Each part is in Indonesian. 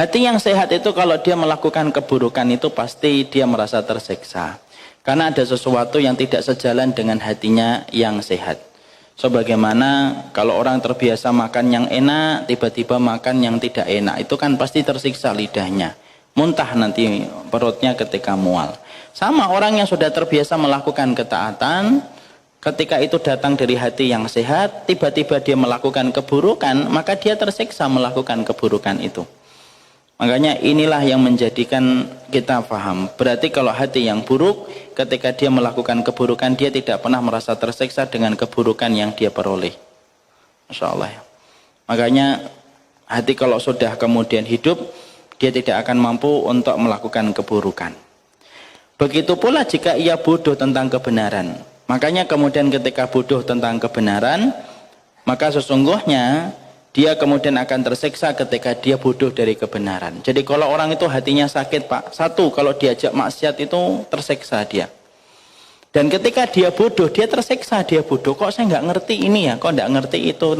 Hati yang sehat itu kalau dia melakukan keburukan itu pasti dia merasa tersiksa. Karena ada sesuatu yang tidak sejalan dengan hatinya yang sehat. Sebagaimana kalau orang terbiasa makan yang enak, tiba-tiba makan yang tidak enak, itu kan pasti tersiksa lidahnya. Muntah nanti perutnya ketika mual. Sama orang yang sudah terbiasa melakukan ketaatan, ketika itu datang dari hati yang sehat, tiba-tiba dia melakukan keburukan, maka dia tersiksa melakukan keburukan itu. Makanya inilah yang menjadikan kita paham. Berarti kalau hati yang buruk, ketika dia melakukan keburukan, dia tidak pernah merasa tersiksa dengan keburukan yang dia peroleh. Masya Allah ya. Makanya hati kalau sudah kemudian hidup, dia tidak akan mampu untuk melakukan keburukan. Begitu pula jika ia bodoh tentang kebenaran. Makanya kemudian ketika bodoh tentang kebenaran, maka sesungguhnya dia kemudian akan tersiksa ketika dia bodoh dari kebenaran. Jadi kalau orang itu hatinya sakit Pak, satu, kalau diajak maksiat itu tersiksa dia. Dan ketika dia bodoh, dia tersiksa, dia bodoh. Kok saya nggak ngerti ini ya, kok nggak ngerti itu.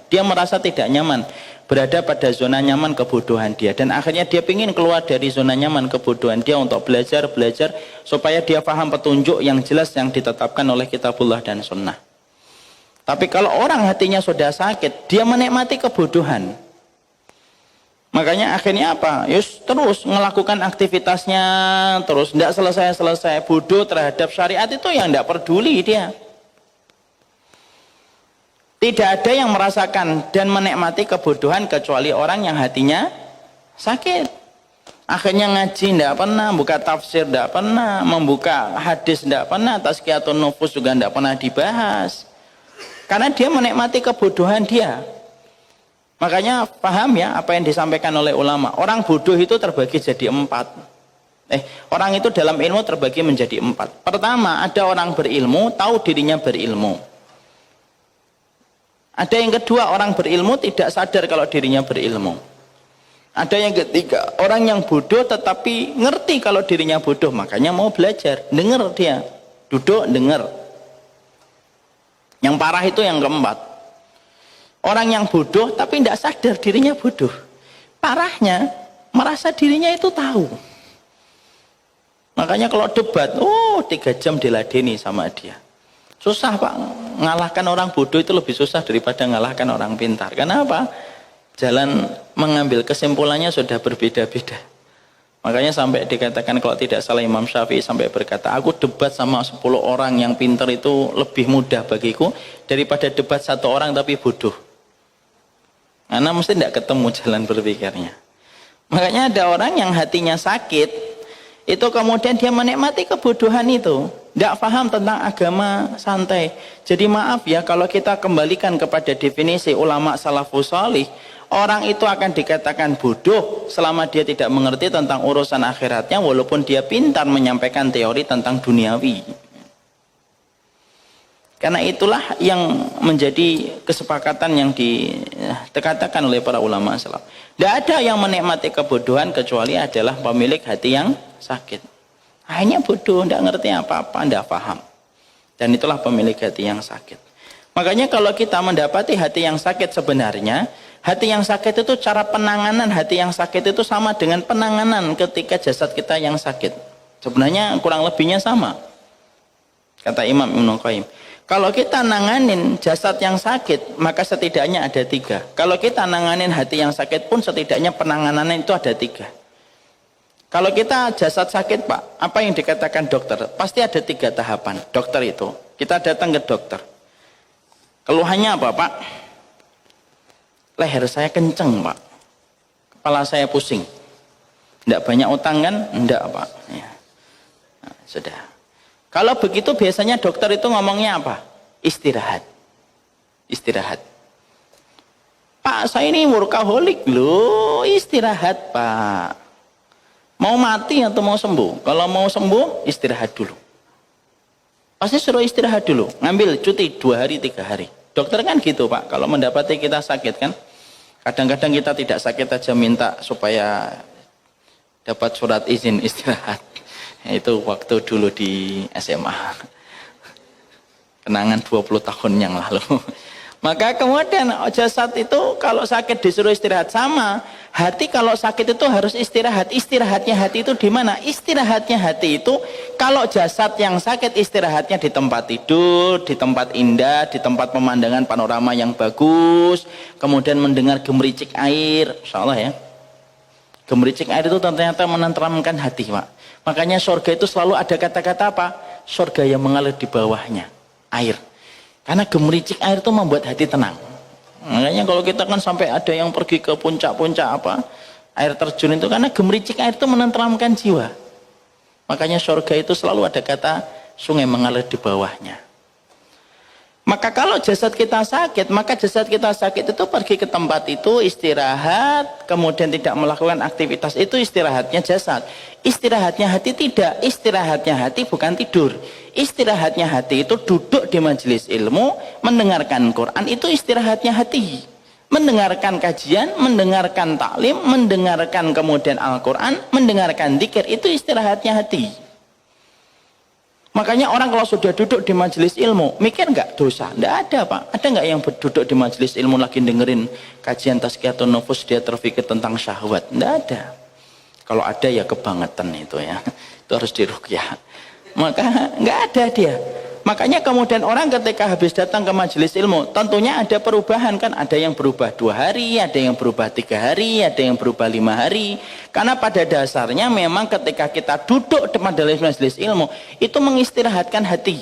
Dia merasa tidak nyaman, berada pada zona nyaman kebodohan dia. Dan akhirnya dia ingin keluar dari zona nyaman kebodohan dia untuk belajar, supaya dia paham petunjuk yang jelas yang ditetapkan oleh kitabullah dan sunnah. Tapi kalau orang hatinya sudah sakit, dia menikmati kebodohan. Makanya akhirnya apa? Yus terus melakukan aktivitasnya, terus tidak selesai-selesai. Bodoh terhadap syariat itu yang tidak peduli dia. Tidak ada yang merasakan dan menikmati kebodohan kecuali orang yang hatinya sakit. Akhirnya ngaji tidak pernah, buka tafsir tidak pernah, membuka hadis tidak pernah, tazkiyatun nufus juga tidak pernah dibahas. Karena dia menikmati kebodohan dia. Makanya paham ya apa yang disampaikan oleh ulama. Orang bodoh itu terbagi jadi 4. Orang itu dalam ilmu terbagi menjadi 4. Pertama, ada orang berilmu, tahu dirinya berilmu. Ada yang kedua, orang berilmu tidak sadar kalau dirinya berilmu. Ada yang ketiga, orang yang bodoh tetapi ngerti kalau dirinya bodoh, makanya mau belajar. Dengar dia, duduk dengar. Yang parah itu yang keempat. Orang yang bodoh tapi tidak sadar dirinya bodoh. Parahnya, merasa dirinya itu tahu. Makanya kalau debat, 3 jam diladeni sama dia. Susah Pak, ngalahkan orang bodoh itu lebih susah daripada ngalahkan orang pintar. Kenapa? Jalan mengambil kesimpulannya sudah berbeda-beda. Makanya sampai dikatakan kalau tidak salah Imam Syafi'i sampai berkata, aku debat sama 10 orang yang pintar itu lebih mudah bagiku daripada debat 1 orang tapi bodoh. Karena mesti tidak ketemu jalan berpikirnya. Makanya ada orang yang hatinya sakit, itu kemudian dia menikmati kebodohan itu. Tidak paham tentang agama, santai. Jadi maaf ya, kalau kita kembalikan kepada definisi ulama salafus salih, orang itu akan dikatakan bodoh selama dia tidak mengerti tentang urusan akhiratnya, walaupun dia pintar menyampaikan teori tentang duniawi. Karena itulah yang menjadi kesepakatan yang dikatakan oleh para ulama salaf. Tidak ada yang menikmati kebodohan kecuali adalah pemilik hati yang sakit. Hanya bodoh, tidak ngerti apa-apa, tidak paham. Dan itulah pemilik hati yang sakit. Makanya kalau kita mendapati hati yang sakit sebenarnya, hati yang sakit itu cara penanganan hati yang sakit itu sama dengan penanganan ketika jasad kita yang sakit. Sebenarnya kurang lebihnya sama. Kata Imam Ibnu Qayyim, kalau kita nanganin jasad yang sakit, maka setidaknya ada 3. Kalau kita nanganin hati yang sakit pun setidaknya penanganannya itu ada 3. Kalau kita jasad sakit Pak, apa yang dikatakan dokter? Pasti ada 3 tahapan. Dokter itu, kita datang ke dokter. Keluhannya apa Pak? Leher saya kenceng Pak, kepala saya pusing. Tidak banyak utang kan? Tidak Pak ya. Nah, sudah. Kalau begitu biasanya dokter itu ngomongnya apa? Istirahat. Istirahat. Pak saya ini workaholic loh. Istirahat Pak. Mau mati atau mau sembuh? Kalau mau sembuh istirahat dulu. Pasti suruh istirahat dulu. Ngambil cuti 2 hari 3 hari. Dokter kan gitu Pak, kalau mendapati kita sakit kan, kadang-kadang kita tidak sakit aja minta supaya dapat surat izin istirahat. Itu waktu dulu di SMA. Kenangan 20 tahun yang lalu. Maka kemudian jasad itu kalau sakit disuruh istirahat sama, Hati kalau sakit itu harus istirahat. Istirahatnya hati itu di mana? Istirahatnya hati itu kalau jasad yang sakit istirahatnya di tempat tidur, di tempat indah, di tempat pemandangan panorama yang bagus, kemudian mendengar gemericik air, insyaallah ya. Gemericik air itu ternyata menenteramkan hati, Pak. Makanya surga itu selalu ada kata-kata apa? Surga yang mengalir di bawahnya, air. Karena gemericik air itu membuat hati tenang. Makanya kalau kita kan sampai ada yang pergi ke puncak-puncak apa, air terjun itu karena gemericik air itu menenteramkan jiwa. Makanya surga itu selalu ada kata sungai mengalir di bawahnya. Maka kalau jasad kita sakit, maka jasad kita sakit itu pergi ke tempat itu istirahat, kemudian tidak melakukan aktivitas, itu istirahatnya jasad. Istirahatnya hati tidak, istirahatnya hati bukan tidur. Istirahatnya hati itu duduk di majelis ilmu, mendengarkan Quran, itu istirahatnya hati. Mendengarkan kajian, mendengarkan taklim, mendengarkan kemudian Al-Quran, mendengarkan dzikir, itu istirahatnya hati. Makanya orang kalau sudah duduk di majelis ilmu, mikir nggak dosa? Nggak ada, Pak. Ada nggak yang duduk di majelis ilmu lagi dengerin kajian tazkiyatun nufus, dia terfikir tentang syahwat? Nggak ada. Kalau ada ya kebangetan itu ya. Itu harus diruqyah. Maka nggak ada dia. Makanya kemudian orang ketika habis datang ke majelis ilmu, tentunya ada perubahan kan. Ada yang berubah 2 hari, ada yang berubah 3 hari, ada yang berubah 5 hari. Karena pada dasarnya memang ketika kita duduk di majelis ilmu, itu mengistirahatkan hati.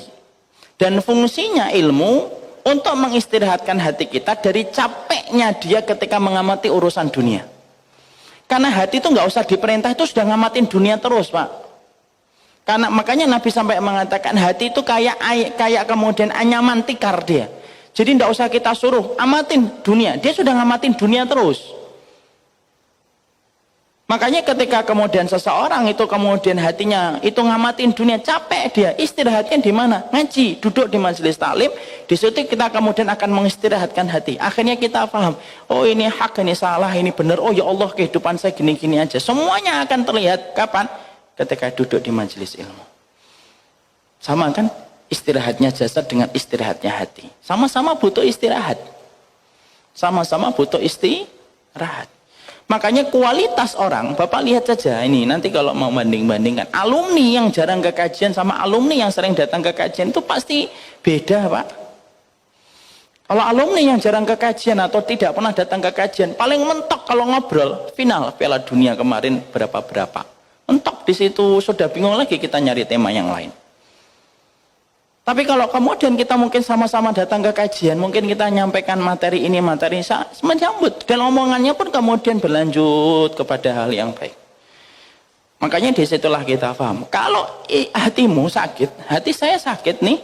Dan fungsinya ilmu untuk mengistirahatkan hati kita dari capeknya dia ketika mengamati urusan dunia. Karena hati itu nggak usah diperintah, itu sudah ngamatin dunia terus, Pak. Karena makanya Nabi sampai mengatakan hati itu kayak kemudian anyaman tikar dia. Jadi tidak usah kita suruh amatin dunia, dia sudah ngamatin dunia terus. Makanya ketika kemudian seseorang itu kemudian hatinya itu ngamatin dunia, capek dia, istirahatnya di mana? Ngaji, duduk di majelis taklim, di situ kita kemudian akan mengistirahatkan hati. Akhirnya kita paham, oh ini hak, ini salah, ini benar. Oh ya Allah, kehidupan saya gini-gini aja. Semuanya akan terlihat kapan? Ketika duduk di majelis ilmu. Sama kan istirahatnya jasad dengan istirahatnya hati. Sama-sama butuh istirahat. Sama-sama butuh istirahat. Makanya kualitas orang, Bapak lihat saja ini, nanti kalau mau banding-bandingkan, alumni yang jarang ke kajian sama alumni yang sering datang ke kajian itu pasti beda, Pak. Kalau alumni yang jarang ke kajian atau tidak pernah datang ke kajian, paling mentok kalau ngobrol, final Piala Dunia kemarin berapa-berapa. Mentok di situ, sudah bingung lagi kita nyari tema yang lain. Tapi kalau kemudian kita mungkin sama-sama datang ke kajian, mungkin kita nyampaikan materi ini, materi ini, menyambut. Dan omongannya pun kemudian berlanjut kepada hal yang baik. Makanya disitulah kita paham. Kalau hatimu sakit, hati saya sakit nih,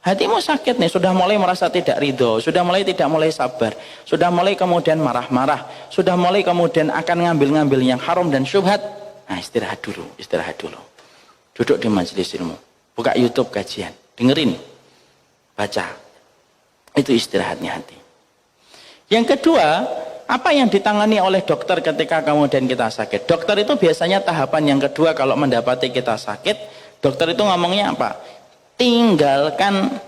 hatimu sakit nih, sudah mulai merasa tidak ridho, sudah mulai tidak mulai sabar, sudah mulai kemudian marah-marah, sudah mulai kemudian akan ngambil-ngambil yang haram dan syubhat. Nah, istirahat dulu, istirahat dulu. Duduk di majelis ilmu, buka YouTube kajian, dengerin, baca. Itu istirahatnya hati. Yang kedua, apa yang ditangani oleh dokter ketika kemudian kita sakit? Dokter itu biasanya tahapan yang kedua kalau mendapati kita sakit, dokter itu ngomongnya apa? Tinggalkan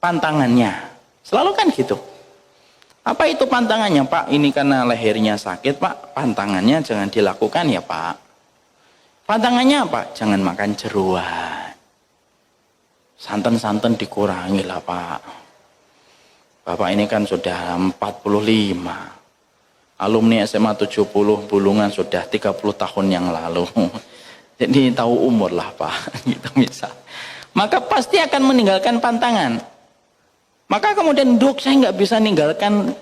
pantangannya. Selalu kan gitu. Apa itu pantangannya, Pak? Ini karena lehernya sakit, Pak. Pantangannya jangan dilakukan ya, Pak. Pantangannya apa? Jangan makan jeruan. Santan-santan dikurangi lah, Pak. Bapak ini kan sudah 45. Alumni SMA 70 Bulungan sudah 30 tahun yang lalu. Jadi tahu umur lah, Pak. Gitu misal. Maka pasti akan meninggalkan pantangan. Maka kemudian, dok, saya nggak bisa ninggalkan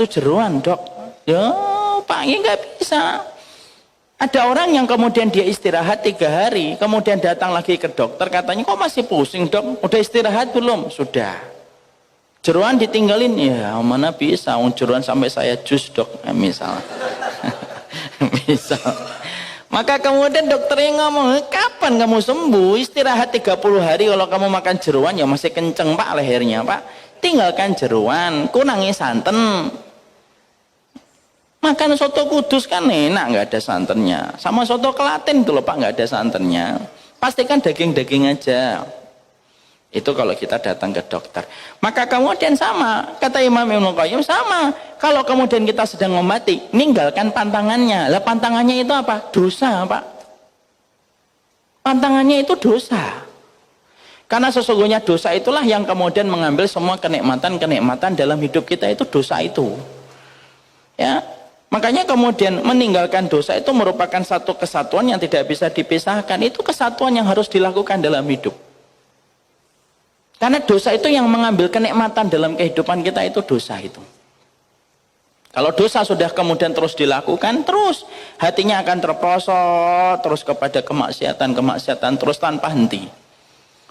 jeruan, dok. Ya, Pak, ya nggak bisa. Ada orang yang kemudian dia istirahat 3 hari, kemudian datang lagi ke dokter, katanya, kok masih pusing, dok? Udah istirahat belum? Sudah. Jeruan ditinggalin? Ya, mana bisa. Jeruan sampai saya jus, dok. Misal. Misal. Maka kemudian dokternya ngomong, kapan kamu sembuh? Istirahat 30 hari, kalau kamu makan jeruan ya masih kenceng, Pak, lehernya, Pak. Tinggalkan jeruan, kurangi santan. Makan soto Kudus kan enak, nggak ada santannya. Sama soto Klaten tuh loh, Pak, nggak ada santannya. Pastikan daging-daging aja. Itu kalau kita datang ke dokter. Maka kemudian sama, kata Imam Ibnu Qayyim sama. Kalau kemudian kita sedang mengobati, ninggalkan pantangannya. Lah pantangannya itu apa? Dosa, Pak. Pantangannya itu dosa. Karena sesungguhnya dosa itulah yang kemudian mengambil semua kenikmatan-kenikmatan dalam hidup kita, itu dosa itu. Ya, makanya kemudian meninggalkan dosa itu merupakan satu kesatuan yang tidak bisa dipisahkan. Itu kesatuan yang harus dilakukan dalam hidup. Karena dosa itu yang mengambil kenikmatan dalam kehidupan kita, itu dosa itu. Kalau dosa sudah kemudian terus dilakukan, terus hatinya akan terprosot terus kepada kemaksiatan terus tanpa henti.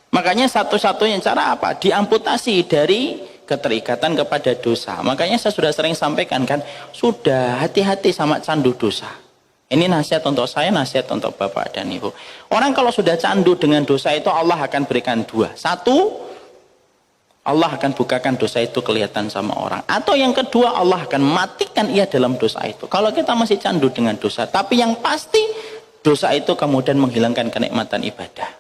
Makanya satu-satunya cara apa? Diamputasi dari keterikatan kepada dosa. Makanya saya sudah sering sampaikan kan, sudah hati-hati sama candu dosa. Ini nasihat untuk saya, nasihat untuk Bapak dan Ibu. Orang kalau sudah candu dengan dosa itu, Allah akan berikan dua. Satu, Allah akan bukakan dosa itu kelihatan sama orang. Atau yang kedua, Allah akan matikan ia dalam dosa itu. Kalau kita masih candu dengan dosa, tapi yang pasti dosa itu kemudian menghilangkan kenikmatan ibadah.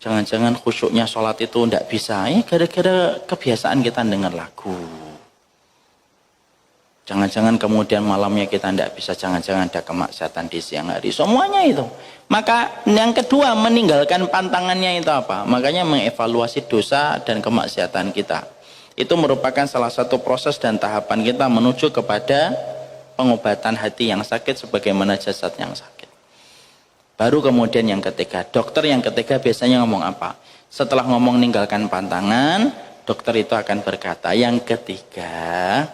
Jangan-jangan khusyuknya sholat itu tidak bisa, ya gara-gara kebiasaan kita dengar lagu. Jangan-jangan kemudian malamnya kita tidak bisa, jangan-jangan ada kemaksiatan di siang hari. Semuanya itu. Maka yang kedua, meninggalkan pantangannya itu apa? Makanya mengevaluasi dosa dan kemaksiatan kita. Itu merupakan salah satu proses dan tahapan kita menuju kepada pengobatan hati yang sakit sebagaimana jasad yang sakit. Baru kemudian yang ketiga, dokter yang ketiga biasanya ngomong apa? Setelah ngomong ninggalkan pantangan, dokter itu akan berkata, yang ketiga,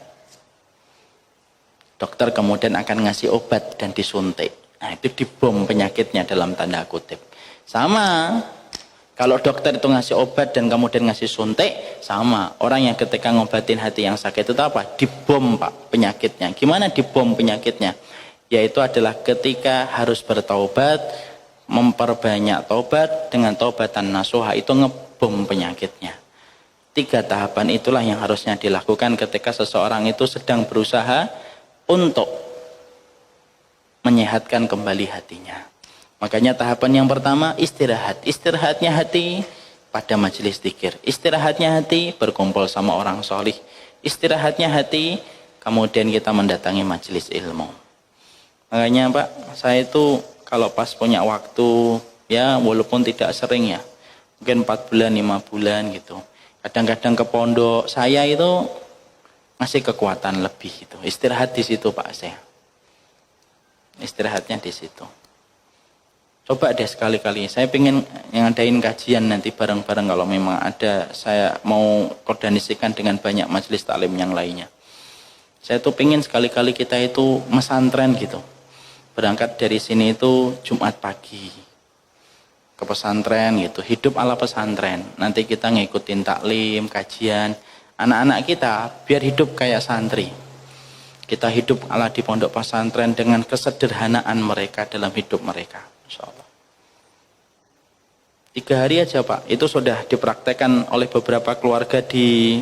dokter kemudian akan ngasih obat dan disuntik. Nah, itu dibom penyakitnya dalam tanda kutip. Sama, kalau dokter itu ngasih obat dan kemudian ngasih suntik, sama. Orang yang ketika ngobatin hati yang sakit itu apa? Dibom, Pak, penyakitnya. Gimana dibom penyakitnya? Yaitu adalah ketika harus bertaubat, memperbanyak taubat dengan taubatan nasuha, itu ngebom penyakitnya. 3 tahapan itulah yang harusnya dilakukan ketika seseorang itu sedang berusaha untuk menyehatkan kembali hatinya. Makanya tahapan yang pertama istirahat. Istirahatnya hati pada majelis zikir. Istirahatnya hati berkumpul sama orang solih. Istirahatnya hati kemudian kita mendatangi majelis ilmu. Makanya Pak, saya itu kalau pas punya waktu, ya walaupun tidak sering ya, mungkin 4 bulan, 5 bulan gitu. Kadang-kadang ke pondok, saya itu ngasih kekuatan lebih gitu. Istirahat di situ Pak saya. Istirahatnya di situ. Coba deh sekali-kali. Saya pengen ngadain kajian nanti bareng-bareng kalau memang ada. Saya mau koordinasikan dengan banyak majelis taklim yang lainnya. Saya tuh pengen sekali-kali kita itu mesantren gitu. Berangkat dari sini itu Jumat pagi ke pesantren gitu. Hidup ala pesantren. Nanti kita ngikutin taklim, kajian. Anak-anak kita biar hidup kayak santri. Kita hidup ala di pondok pesantren dengan kesederhanaan mereka dalam hidup mereka. Insya Allah. 3 hari aja Pak, itu sudah dipraktekkan oleh beberapa keluarga di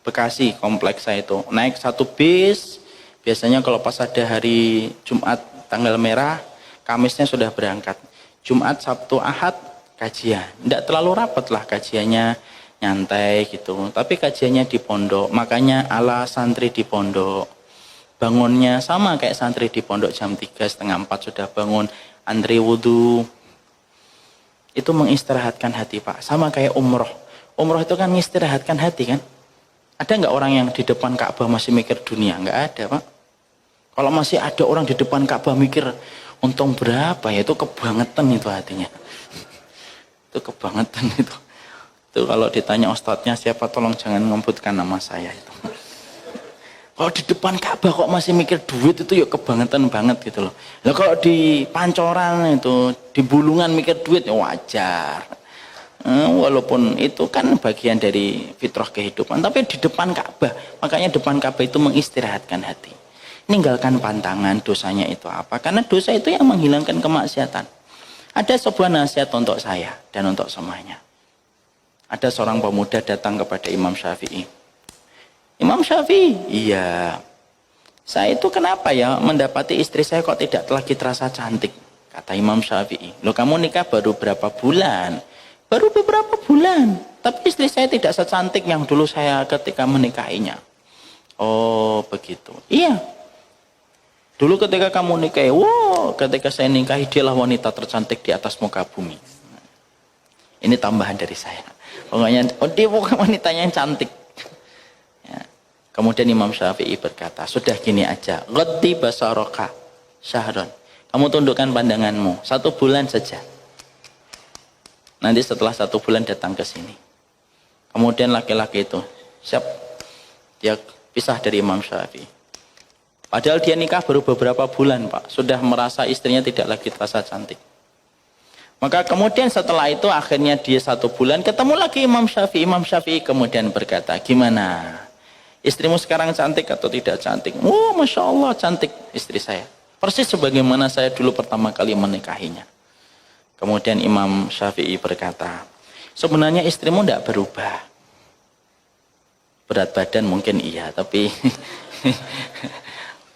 Bekasi, kompleks saya itu. Naik 1 bis, biasanya kalau pas ada hari Jumat tanggal merah, Kamisnya sudah berangkat. Jumat, Sabtu, Ahad, kajian. Tidak terlalu rapat lah kajiannya, nyantai gitu. Tapi kajiannya di pondok, makanya ala santri di pondok. Bangunnya sama kayak santri di pondok jam 3, setengah 4 sudah bangun, antri wudhu. Itu mengistirahatkan hati Pak. Sama kayak umroh. Umroh itu kan mengistirahatkan hati kan. Ada nggak orang yang di depan Ka'bah masih mikir dunia? Nggak ada Pak. Kalau masih ada orang di depan Ka'bah mikir untung berapa ya, itu kebangetan itu hatinya. Itu kebangetan itu. Itu kalau ditanya ustadznya siapa, tolong jangan ngembutkan nama saya itu. Kalau di depan Ka'bah kok masih mikir duit, itu ya kebangetan banget gitu loh. Lah kalau di Pancoran itu, di Bulungan mikir duit ya wajar. Walaupun itu kan bagian dari fitrah kehidupan, tapi di depan Ka'bah, makanya depan Ka'bah itu mengistirahatkan hati. Ninggalkan pantangan dosanya itu apa? Karena dosa itu yang menghilangkan kemaksiatan. Ada sebuah nasihat untuk saya dan untuk semuanya. Ada seorang pemuda datang kepada Imam Syafi'i. Imam Syafi'i, iya. Saya itu kenapa ya mendapati istri saya kok tidak lagi terasa cantik? Kata Imam Syafi'i. Loh kamu nikah baru berapa bulan? Baru beberapa bulan. Tapi istri saya tidak secantik yang dulu saya ketika menikahinya. Oh begitu. Iya. Dulu ketika kamu nikahi, ketika saya nikahi dialah wanita tercantik di atas muka bumi. Ini tambahan dari saya. Pokoknya, dia bukan wanitanya yang cantik. Ya. Kemudian Imam Syafi'i berkata, sudah gini aja. Ghaddi basaraka syahron. Kamu tundukkan pandanganmu 1 bulan saja. Nanti setelah 1 bulan datang ke sini. Kemudian laki-laki itu siap, dia pisah dari Imam Syafi'i. Padahal dia nikah baru beberapa bulan, Pak. Sudah merasa istrinya tidak lagi terasa cantik. Maka kemudian setelah itu akhirnya dia 1 bulan ketemu lagi Imam Syafi'i. Imam Syafi'i kemudian berkata, gimana? Istrimu sekarang cantik atau tidak cantik? Masya Allah cantik istri saya. Persis sebagaimana saya dulu pertama kali menikahinya. Kemudian Imam Syafi'i berkata, sebenarnya istrimu tidak berubah. Berat badan mungkin iya, tapi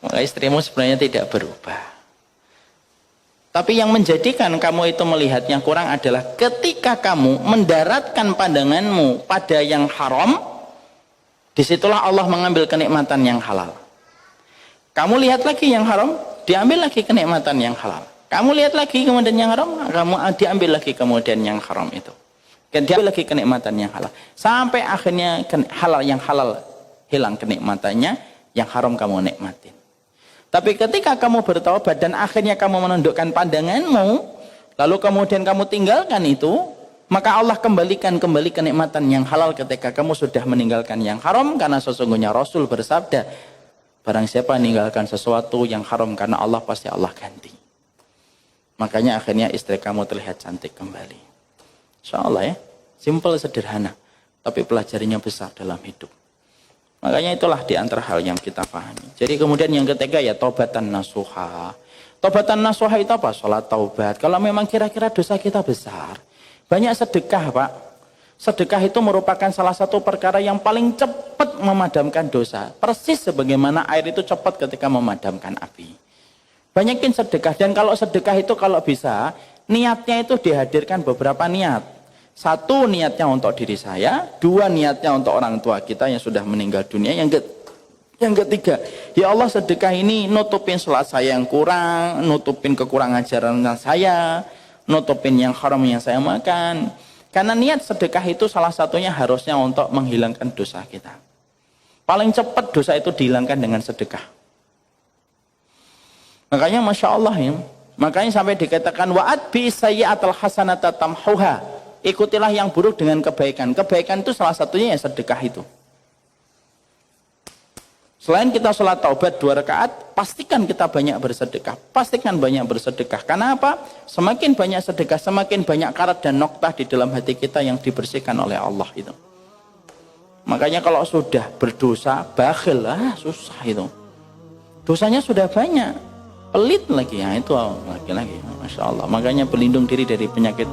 maka istrimu sebenarnya tidak berubah. Tapi yang menjadikan kamu itu melihatnya kurang adalah ketika kamu mendaratkan pandanganmu pada yang haram, disitulah Allah mengambil kenikmatan yang halal. Kamu lihat lagi yang haram, diambil lagi kenikmatan yang halal. Kamu lihat lagi kemudian yang haram, kamu diambil lagi kemudian yang haram itu. Diambil lagi kenikmatan yang halal. Sampai akhirnya yang halal hilang kenikmatannya, yang haram kamu nikmatin. Tapi ketika kamu bertaubat dan akhirnya kamu menundukkan pandanganmu, lalu kemudian kamu tinggalkan itu, maka Allah kembalikan kembali kenikmatan yang halal ketika kamu sudah meninggalkan yang haram, karena sesungguhnya Rasul bersabda, barang siapa meninggalkan sesuatu yang haram karena Allah, pasti Allah ganti. Makanya akhirnya istri kamu terlihat cantik kembali. Insya Allah ya, simple sederhana, tapi pelajarinya besar dalam hidup. Makanya itulah di antara hal yang kita pahami. Jadi kemudian yang ketiga ya taubatan nasuha. Taubatan nasuha itu apa? Sholat taubat. Kalau memang kira-kira dosa kita besar, banyak sedekah, Pak. Sedekah itu merupakan salah satu perkara yang paling cepat memadamkan dosa. Persis sebagaimana air itu cepat ketika memadamkan api. Banyakin sedekah. Dan kalau sedekah itu kalau bisa, niatnya itu dihadirkan beberapa niat. 1 niatnya untuk diri saya, 2 niatnya untuk orang tua kita yang sudah meninggal dunia, yang ketiga, ya Allah sedekah ini nutupin sholat saya yang kurang, nutupin kekurangan ajaran saya, nutupin yang haram yang saya makan. Karena niat sedekah itu salah satunya harusnya untuk menghilangkan dosa kita. Paling cepat dosa itu dihilangkan dengan sedekah. Makanya Masya Allah ya, makanya sampai dikatakan wa'ad bi sayyi'atal hasanata tamhuha. Ikutilah yang buruk dengan kebaikan. Kebaikan itu salah satunya ya sedekah itu. Selain kita sholat taubat 2 rakaat, pastikan kita banyak bersedekah. Pastikan banyak bersedekah. Karena apa? Semakin banyak sedekah, semakin banyak karat dan noktah di dalam hati kita yang dibersihkan oleh Allah itu. Makanya kalau sudah berdosa, bakhil, susah itu. Dosanya sudah banyak. Pelit lagi, ya itu lagi-lagi. Masya Allah. Makanya berlindung diri dari penyakit